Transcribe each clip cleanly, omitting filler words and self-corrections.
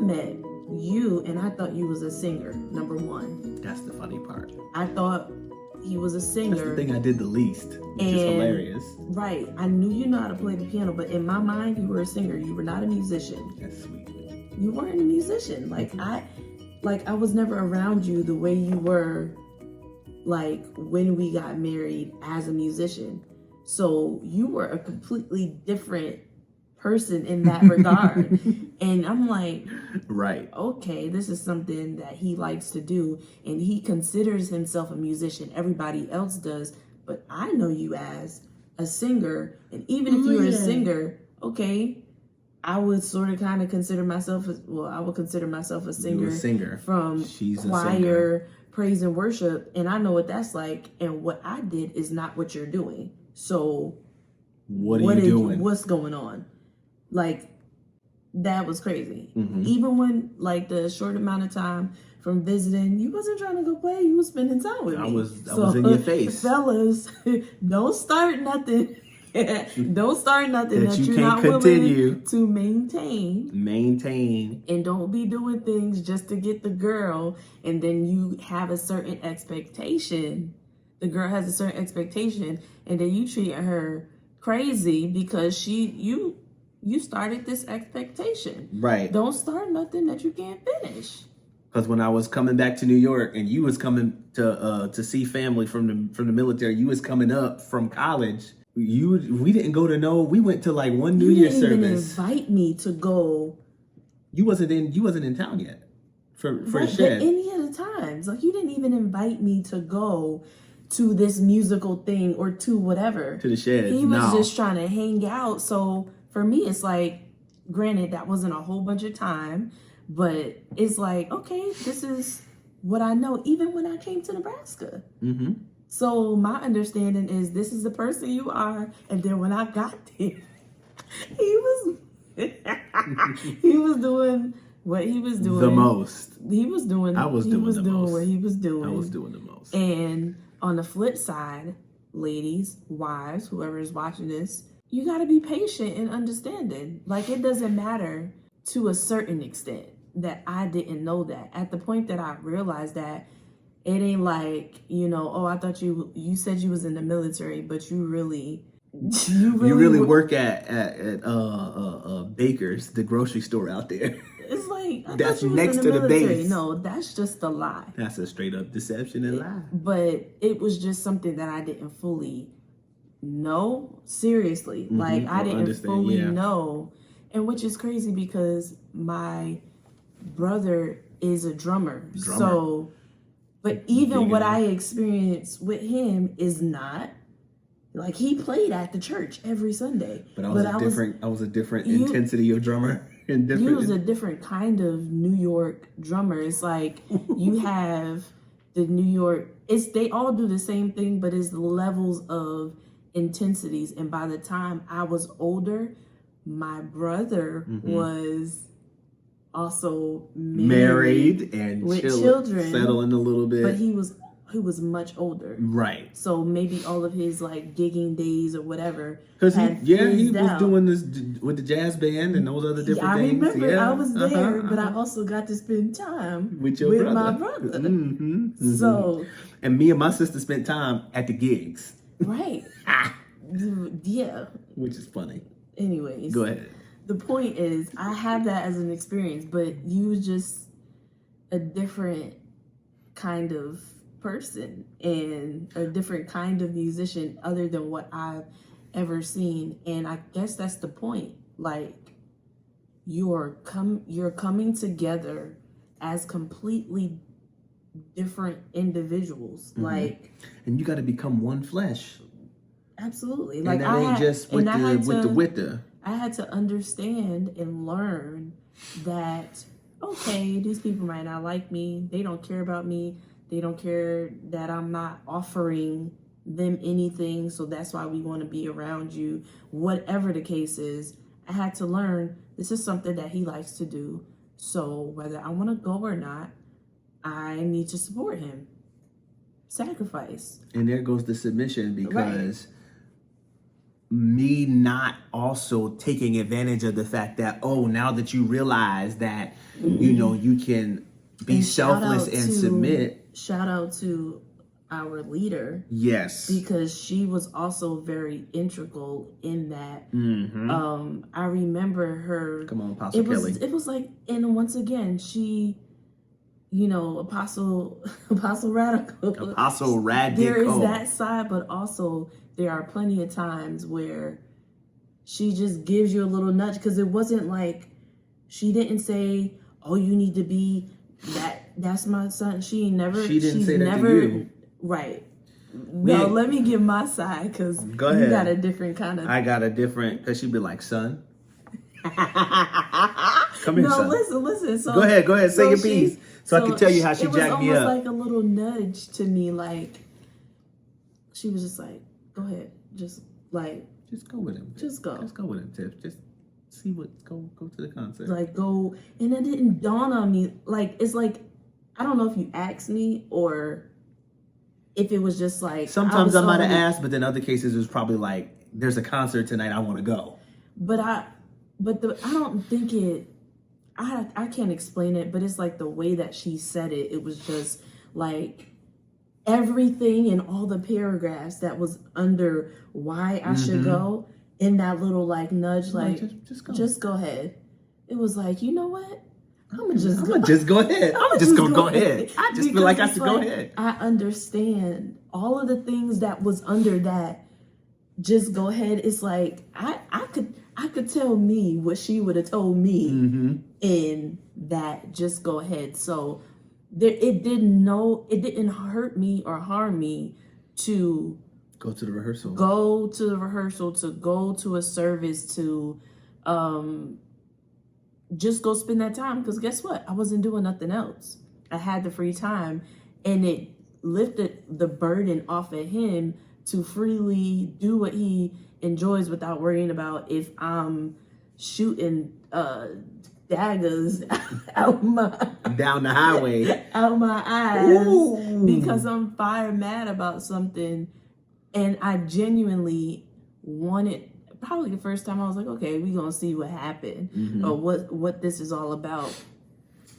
met you and I thought you was a singer, number one. That's the funny part. I thought he was a singer. That's the thing I did the least, which is hilarious. Right. I knew you know how to play the piano, but in my mind, you were a singer. You were not a musician. That's sweet. You weren't a musician. Like I was never around you the way you were, like, when we got married as a musician. So you were a completely different person in that regard. And I'm like, right, okay, this is something that he likes to do, and he considers himself a musician. Everybody else does, but I know you as a singer. And even if you're a singer, okay, I would sort of kind of consider myself I would consider myself a singer from choir, praise and worship, and I know what that's like. And what I did is not what you're doing. So what are you doing? What's going on? Like, that was crazy. Mm-hmm. Even when, like, the short amount of time from visiting, you wasn't trying to go play. You was spending time with me. I was in your face. Fellas, don't start nothing. Don't start nothing that you're can't not continue willing to maintain. Maintain. And don't be doing things just to get the girl, and then you have a certain expectation. The girl has a certain expectation, and then you treat her crazy because you started this expectation. Right. Don't start nothing that you can't finish. Because when I was coming back to New York and you was coming to see family from the military, you was coming up from college. We didn't go to we went to like one New Year's service. You didn't even invite me to go. You wasn't in town yet for the shed. Any of the times, like, you didn't even invite me to go to this musical thing or to whatever. To the shed. He was just trying to hang out. So for me, it's like, granted, that wasn't a whole bunch of time, but it's like, okay, this is what I know, even when I came to Nebraska. Mm-hmm. So my understanding is this is the person you are. And then when I got there, he was doing what he was doing. The most. He was doing what he was doing. I was doing the most. And on the flip side, ladies, wives, whoever is watching this, you got to be patient and understanding. Like, it doesn't matter to a certain extent that I didn't know that. At the point that I realized that, it ain't like, I thought you said you was in the military, but you really work at Baker's, the grocery store out there. It's like, that's next to the base. No, that's just a lie. That's a straight up deception and lie. But it was just something that I didn't fully know. Seriously. Mm-hmm. Like, I didn't fully know. And which is crazy because my brother is a drummer. So, but even what I experienced with him is not like, he played at the church every Sunday. But I was a different intensity of drummer. You was a different kind of New York drummer. It's like you have the New York. They all do the same thing, but it's levels of intensities. And by the time I was older, my brother was also married and with children, settling a little bit. But he was much older, right? So maybe all of his like gigging days or whatever. Because he was doing this with the jazz band and those other different things. I remember I was there, but I also got to spend time with my brother. Mm-hmm. So, and me and my sister spent time at the gigs, right? Yeah, which is funny. Anyways, go ahead. The point is, I have that as an experience, but you was just a different kind of person and a different kind of musician other than what I've ever seen. And I guess that's the point. Like, you're coming together as completely different individuals. Mm-hmm. Like, and you got to become one flesh. Absolutely. Like, and that ain't just with the. I had to understand and learn that, okay, these people might not like me. They don't care about me. They don't care that I'm not offering them anything. So that's why we want to be around you. Whatever the case is, I had to learn this is something that he likes to do. So whether I want to go or not, I need to support him. Sacrifice. And there goes the submission because me not also taking advantage of the fact that, oh, now that you realize that, you know, you can be And selfless and submit. Shout out to our leader. Yes. Because she was also very integral in that. Mm-hmm. I remember her. Come on, Apostle Kelly. It was like, and once again, she, you know, Apostle Radical. Apostle Radical. There is that side, but also there are plenty of times where she just gives you a little nudge, because it wasn't like, she didn't say, oh, you need to be that's my son. She didn't say that to you. Right. No, let me give my side, because you got a different kind of. I got a different, because she'd be like, son. Come here, son. No, listen. So go ahead, say your piece. So I can tell you how she jacked me up. It was almost like a little nudge to me, like she was just like, go ahead, just go with him. Just go with him, Tiff. Just see go to the concert. Like, go. And it didn't dawn on me. Like, it's like, I don't know if you asked me or if it was just like. Sometimes I might have asked, but then other cases it was probably like, there's a concert tonight, I want to go. But I don't think it. I can't explain it, but it's like the way that she said it. It was just like everything in all the paragraphs that was under why I should go, in that little like nudge, like just go ahead. It was like, you know what? I'm gonna just go ahead. I'm just gonna go ahead. I just feel like I should go ahead. I understand all of the things that was under that. Just go ahead. It's like I could tell me what she would have told me in that. Just go ahead. So it didn't hurt me or harm me to go to the rehearsal. To go to a service, to just go spend that time, because guess what? I wasn't doing nothing else. I had the free time, and it lifted the burden off of him to freely do what he enjoys without worrying about if I'm shooting daggers down the highway, out my eyes, because I'm mad about something. And I genuinely wanted, probably the first time I was like, okay, we're gonna see what happened, or what this is all about.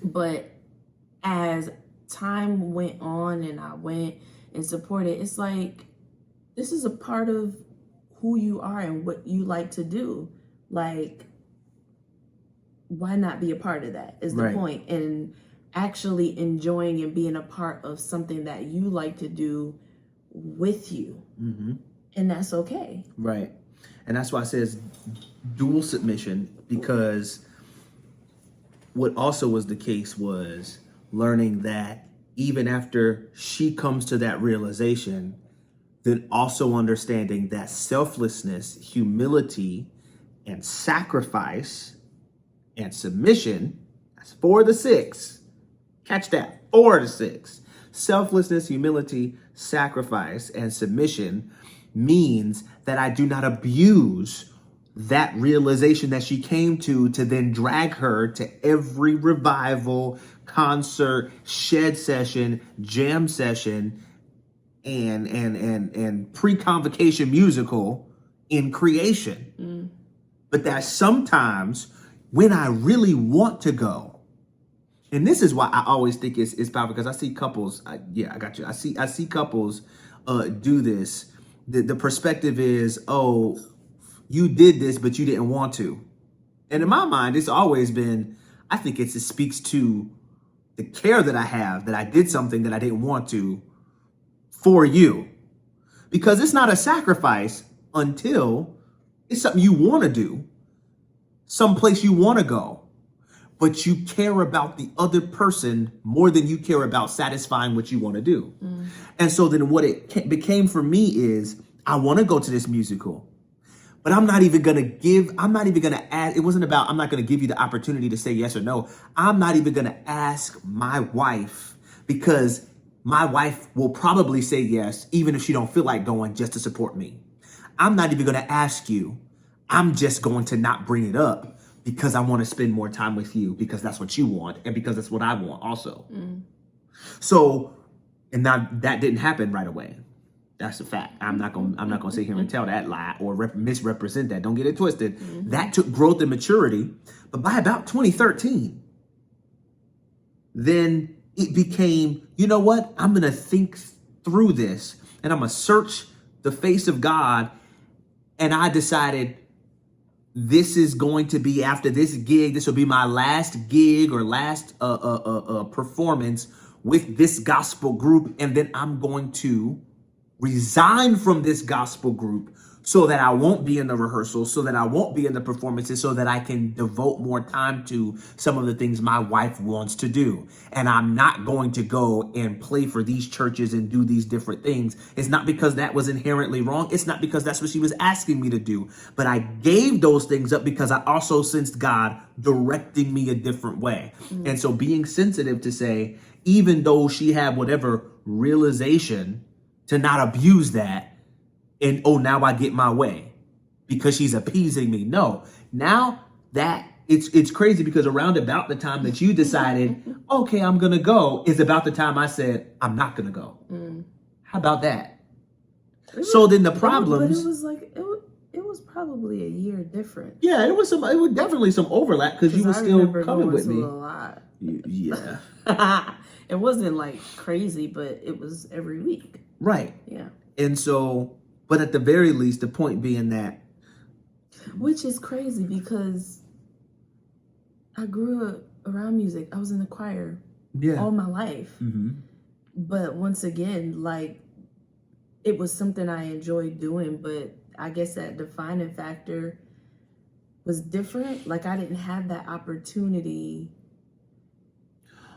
But as time went on and I went and supported, it's like, this is a part of who you are and what you like to do. Like, why not be a part of that is the point. And actually enjoying and being a part of something that you like to do with you. And that's okay. Right. And that's why it says dual submission, because what also was the case was learning that even after she comes to that realization, then also understanding that selflessness, humility, and sacrifice and submission, that's 4 of the 6. Catch that, 4 of the 6. Selflessness, humility, sacrifice, and submission means that I do not abuse that realization that she came to then drag her to every revival, concert, shed session, jam session, and pre-convocation musical in creation. But that sometimes when I really want to go, and this is why I always think it's powerful, because I see couples, I got you. I see couples do this. The perspective is, oh, you did this, but you didn't want to. And in my mind, it's always been, I think it speaks to the care that I have, that I did something that I didn't want to for you. Because it's not a sacrifice until it's something you want to do, someplace you want to go, but you care about the other person more than you care about satisfying what you want to do. And so then what it became for me is, I want to go to this musical, but I'm not even going to ask. It wasn't about, I'm not going to give you the opportunity to say yes or no. I'm not even going to ask my wife, because my wife will probably say yes, even if she don't feel like going, just to support me. I'm not even going to ask you. I'm just going to not bring it up because I want to spend more time with you, because that's what you want and because that's what I want also. So, and now that didn't happen right away. That's a fact. I'm not gonna sit here and tell that lie or misrepresent that. Don't get it twisted. That took growth and maturity. But by about 2013, then it became, you know what? I'm gonna think through this and I'm gonna search the face of God. And I decided this is going to be, after this gig, this will be my last gig or last performance with this gospel group. And then I'm going to resign from this gospel group so that I won't be in the rehearsals, so that I won't be in the performances, so that I can devote more time to some of the things my wife wants to do. And I'm not going to go and play for these churches and do these different things. It's not because that was inherently wrong. It's not because that's what she was asking me to do. But I gave those things up because I also sensed God directing me a different way. And so being sensitive to say, even though she had whatever realization, to not abuse that and, oh, now I get my way because she's appeasing me. No, now that it's crazy, because around about the time that you decided, okay, I'm going to go, is about the time I said, I'm not going to go. How about that? So then the problems. But it was like, it was probably a year different. Yeah, it was definitely some overlap because you were still coming with me. A lot. Yeah. It wasn't like crazy, but it was every week. Right. Yeah. And so, but at the very least, the point being that. Which is crazy because I grew up around music. I was in the choir all my life. But once again, like, it was something I enjoyed doing, but I guess that defining factor was different. Like, I didn't have that opportunity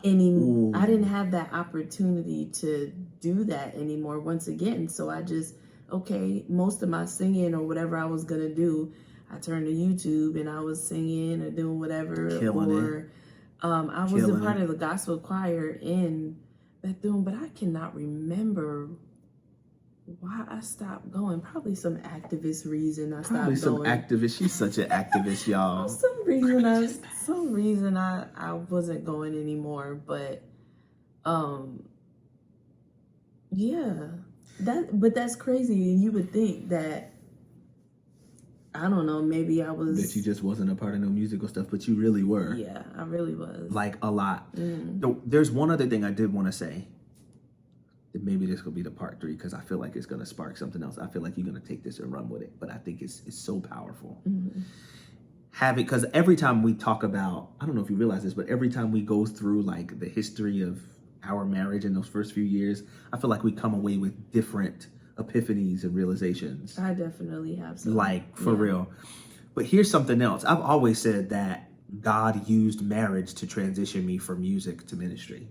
anymore. I didn't have that opportunity to do that anymore once again. So I just, okay, most of my singing or whatever I was gonna do, I turned to YouTube and I was singing or doing whatever. I was a part of the gospel choir in Bethune, but I cannot remember why I stopped going. Probably some activist reason I stopped going. Some activist. She's such an activist, y'all. For some reason I wasn't going anymore. But yeah. But that's crazy. And you would think that, I don't know, maybe I was... That you just wasn't a part of no musical stuff, but you really were. Yeah, I really was. Like, a lot. There's one other thing I did want to say. Maybe this will be the part 3, because I feel like it's going to spark something else. I feel like you're going to take this and run with it, but I think it's so powerful. Because every time we talk about, I don't know if you realize this, but every time we go through like the history of our marriage in those first few years, I feel like we come away with different epiphanies and realizations. I definitely have some. Like, for real. But here's something else. I've always said that God used marriage to transition me from music to ministry.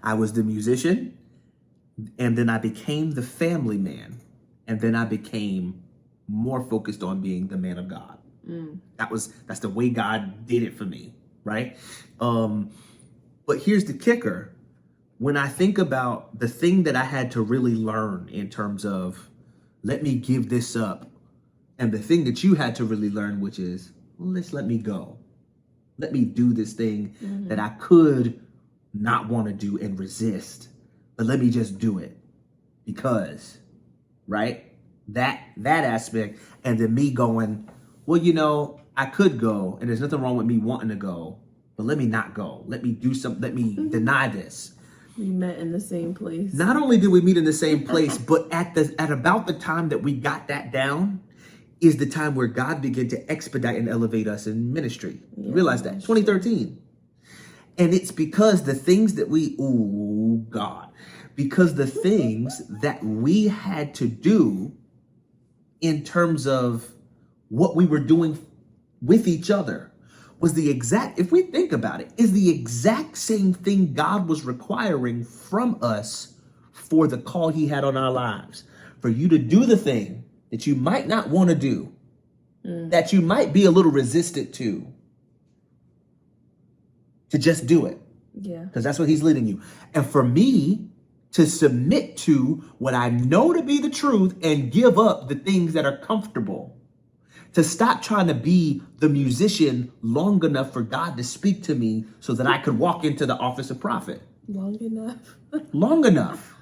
I was the musician, and then I became the family man, and then I became more focused on being the man of God. That's the way God did it for me, right? But here's the kicker. When I think about the thing that I had to really learn in terms of, let me give this up, and the thing that you had to really learn, which is, let me go. Let me do this thing that I could not want to do and resist, but let me just do it because, right? That aspect, and then me going, well, you know, I could go, and there's nothing wrong with me wanting to go, but let me not go. Let me do something. Let me deny this. We met in the same place. Not only did we meet in the same place, but at about the time that we got that down is the time where God began to expedite and elevate us in ministry. You realize that? 2013. And it's because the things that because the things that we had to do in terms of what we were doing with each other was if we think about it, is the exact same thing God was requiring from us for the call he had on our lives. For you to do the thing that you might not want to do, that you might be a little resistant to just do it. Yeah. Because that's what he's leading you. And for me to submit to what I know to be the truth and give up the things that are comfortable, to stop trying to be the musician long enough for God to speak to me so that I could walk into the office of prophet. Long enough. Long enough.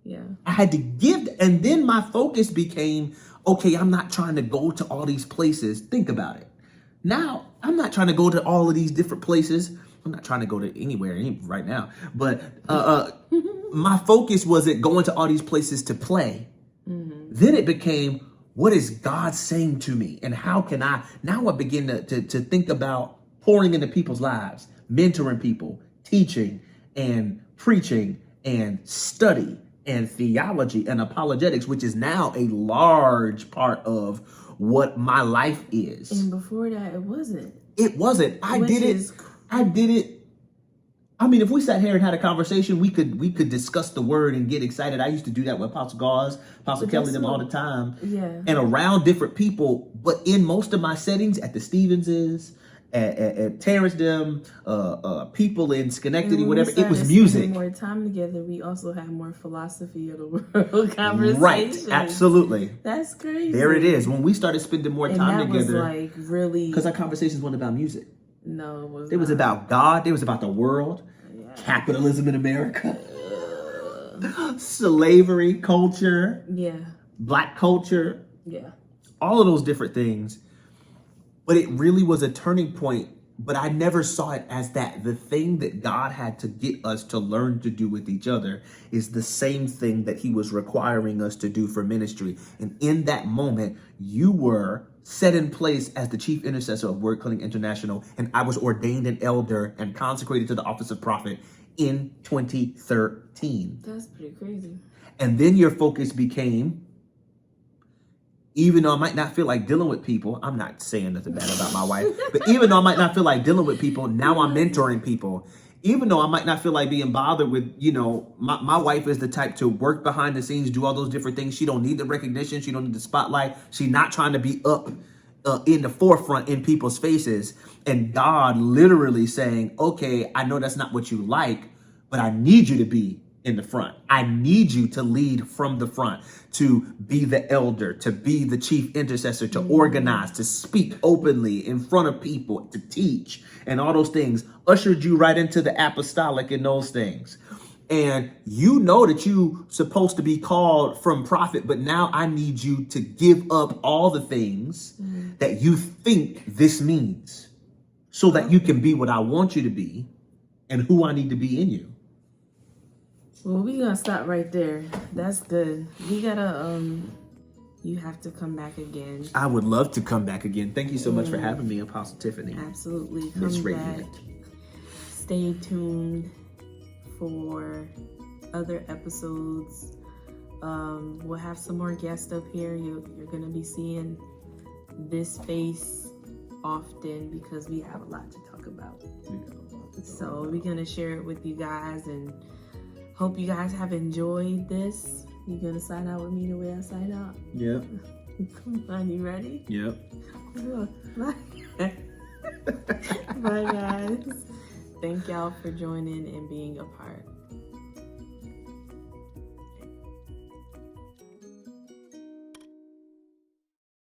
Yeah. I had to give, and then my focus became, okay, I'm not trying to go to all these places. Think about it. Now, I'm not trying to go to all of these different places. I'm not trying to go to anywhere right now. But my focus wasn't going to all these places to play. Then it became, what is God saying to me? And how can now I begin to think about pouring into people's lives, mentoring people, teaching and preaching and study and theology and apologetics, which is now a large part of what my life is. And before that, it wasn't. It wasn't. I did it. I mean, if we sat here and had a conversation, we could discuss the word and get excited. I used to do that with Apostle Gauze, Apostle Kelly, them all the time. Yeah. And around different people. But in most of my settings, at the Stevenses, at Terrence them, people in Schenectady, whatever, it was music. More time together, we also had more philosophy of the world conversation. Right, absolutely. That's crazy. There it is. When we started spending more time together, was like really, because our conversations weren't about music. No, it was. It was about God. It was about the world, capitalism in America, slavery culture, Black culture, all of those different things. But it really was a turning point. But I never saw it as that. The thing that God had to get us to learn to do with each other is the same thing that he was requiring us to do for ministry. And in that moment, you were set in place as the chief intercessor of Word Clinic International. And I was ordained an elder and consecrated to the office of prophet in 2013. That's pretty crazy. And then your focus became, even though I might not feel like dealing with people, I'm not saying nothing bad about my wife, but even though I might not feel like dealing with people, now I'm mentoring people. Even though I might not feel like being bothered with, my wife is the type to work behind the scenes, do all those different things. She don't need the recognition. She don't need the spotlight. She's not trying to be up in the forefront in people's faces. And God literally saying, okay, I know that's not what you like, but I need you to be in the front. I need you to lead from the front, to be the elder, to be the chief intercessor, to organize, to speak openly in front of people, to teach, and all those things. Ushered you right into the apostolic and those things. And you know that you supposed to be called from prophet, but now I need you to give up all the things that you think this means so that you can be what I want you to be and who I need to be in you. Well, we're going to stop right there. That's good. We got to, you have to come back again. I would love to come back again. Thank you so much for having me, Apostle Tiffany. Absolutely. Come Ms.Radiant. back. Stay tuned for other episodes. We'll have some more guests up here. You're going to be seeing this face often because we have a lot to talk about. So we're going to share it with you guys and hope you guys have enjoyed this. You gonna sign out with me the way I sign out? Yep. Come on, you ready? Yep. Bye. Bye, guys. Thank y'all for joining and being a part.